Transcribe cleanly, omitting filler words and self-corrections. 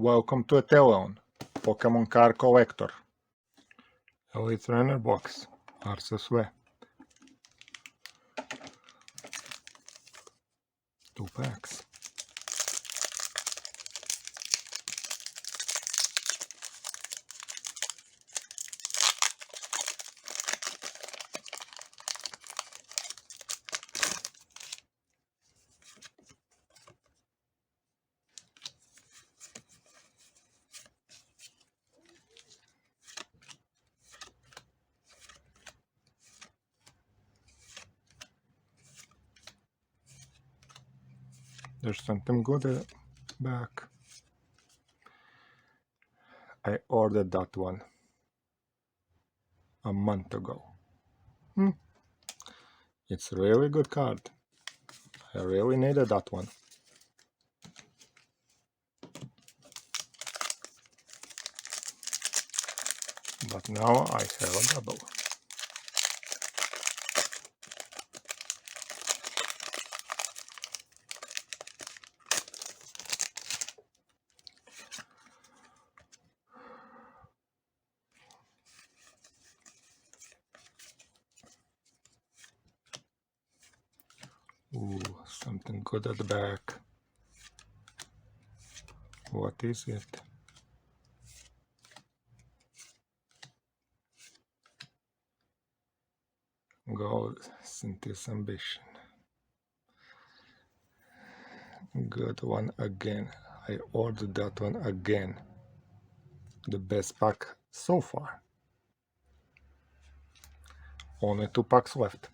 Welcome to Eteleon, Pokemon Card Collector. Elite Trainer Box, RSSV. 2 packs. There's something good back. I ordered that one a month ago. It's a really good card. I really needed that one. But now I have a double. Ooh, something good at the back. What is it? Gold Synthesis Ambition. Good one again. I ordered that one again. The best pack so far. Only 2 packs left.